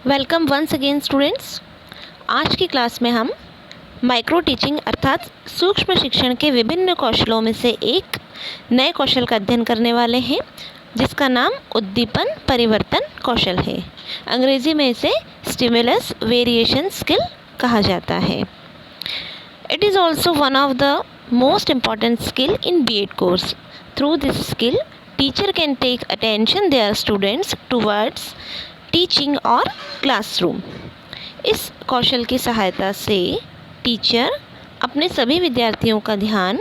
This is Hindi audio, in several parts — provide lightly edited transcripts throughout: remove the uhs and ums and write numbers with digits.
Welcome once again students. आज की क्लास में हम माइक्रो टीचिंग अर्थात सूक्ष्म शिक्षण के विभिन्न कौशलों में से एक नए कौशल का अध्ययन करने वाले हैं, जिसका नाम उद्दीपन परिवर्तन कौशल है। अंग्रेजी में इसे स्टिमुलस वेरिएशन स्किल कहा जाता है। It is also one of the most important skill in B.Ed course. Through this skill teacher can take attention their students towards teaching और क्लासरूम। इस कौशल की सहायता से टीचर अपने सभी विद्यार्थियों का ध्यान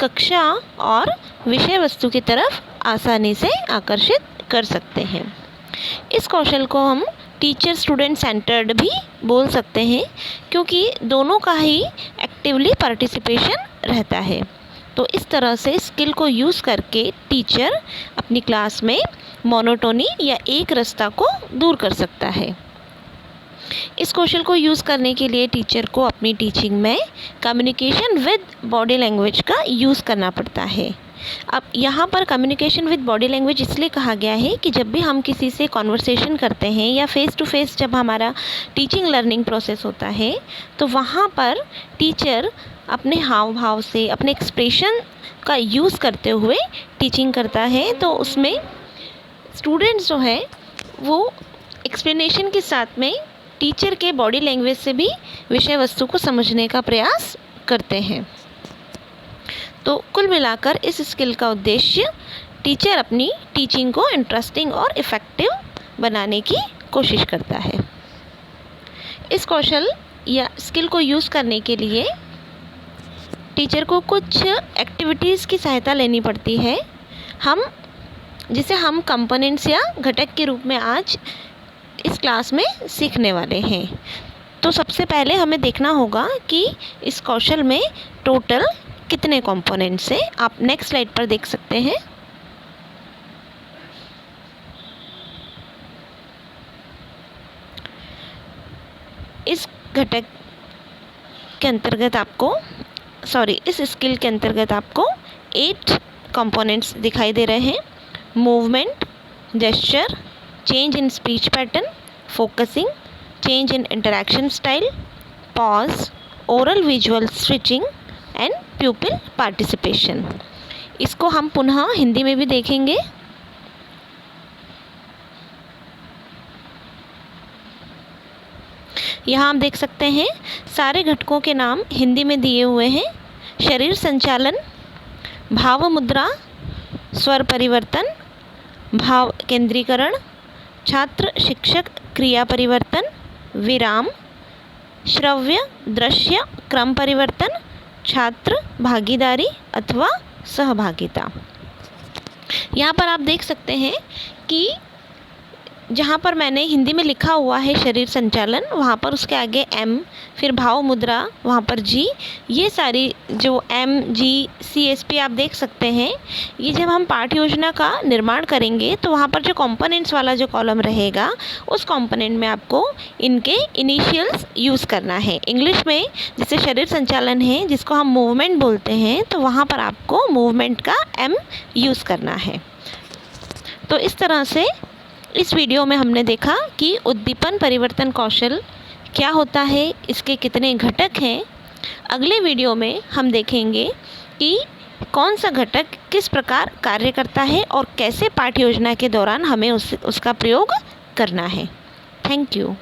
कक्षा और विषय वस्तु की तरफ आसानी से आकर्षित कर सकते हैं। इस कौशल को हम टीचर स्टूडेंट सेंटर्ड भी बोल सकते हैं, क्योंकि दोनों का ही एक्टिवली पार्टिसिपेशन रहता है। तो इस तरह से स्किल को यूज़ करके टीचर अपनी क्लास में मोनोटोनी या एक रस्ता को दूर कर सकता है। इस कौशल को यूज़ करने के लिए टीचर को अपनी टीचिंग में कम्युनिकेशन विद बॉडी लैंग्वेज का यूज़ करना पड़ता है। अब यहाँ पर कम्युनिकेशन विद बॉडी लैंग्वेज इसलिए कहा गया है कि जब भी हम किसी से कॉन्वर्सेशन करते हैं या फेस टू फेस जब हमारा टीचिंग लर्निंग प्रोसेस होता है, तो वहाँ पर टीचर अपने हाव भाव से अपने एक्सप्रेशन का यूज़ करते हुए टीचिंग करता है। तो उसमें स्टूडेंट्स जो है वो एक्सप्लेनेशन के साथ में टीचर के बॉडी लैंग्वेज से भी विषय वस्तु को समझने का प्रयास करते हैं। तो कुल मिलाकर इस स्किल का उद्देश्य टीचर अपनी टीचिंग को इंटरेस्टिंग और इफ़ेक्टिव बनाने की कोशिश करता है। इस कौशल या स्किल को यूज़ करने के लिए टीचर को कुछ एक्टिविटीज़ की सहायता लेनी पड़ती है, जिसे हम कंपोनेंट्स या घटक के रूप में आज इस क्लास में सीखने वाले हैं। तो सबसे पहले हमें देखना होगा कि इस कौशल में टोटल कितने कंपोनेंट्स हैं। आप नेक्स्ट स्लाइड पर देख सकते हैं। इस घटक के अंतर्गत इस स्किल के अंतर्गत आपको 8 कंपोनेंट्स दिखाई दे रहे हैं। Movement, gesture, change in speech pattern, focusing, change in interaction style, pause, oral visual switching and प्यूपिल participation. इसको हम पुनः हिंदी में भी देखेंगे। यहाँ आप देख सकते हैं सारे घटकों के नाम हिंदी में दिए हुए हैं। शरीर संचालन, भाव मुद्रा, स्वर परिवर्तन, भाव केंद्रीकरण, छात्र शिक्षक क्रिया परिवर्तन, विराम, श्रव्य दृश्य क्रम परिवर्तन, छात्र भागीदारी अथवा सहभागिता। यहाँ पर आप देख सकते हैं कि जहाँ पर मैंने हिंदी में लिखा हुआ है शरीर संचालन, वहाँ पर उसके आगे M, फिर भाव मुद्रा, वहाँ पर G, ये सारी जो M, G, C, S, P आप देख सकते हैं। ये जब हम पाठ योजना का निर्माण करेंगे तो वहाँ पर जो कंपोनेंट्स वाला जो कॉलम रहेगा, उस कंपोनेंट में आपको इनके इनिशियल्स यूज़ करना है। इंग्लिश में जैसे शरीर संचालन है, जिसको हम मूवमेंट बोलते हैं, तो वहाँ पर आपको मूवमेंट का M यूज़ करना है। तो इस तरह से इस वीडियो में हमने देखा कि उद्दीपन परिवर्तन कौशल क्या होता है, इसके कितने घटक हैं। अगले वीडियो में हम देखेंगे कि कौन सा घटक किस प्रकार कार्य करता है और कैसे पाठ योजना के दौरान हमें उसका प्रयोग करना है। Thank you.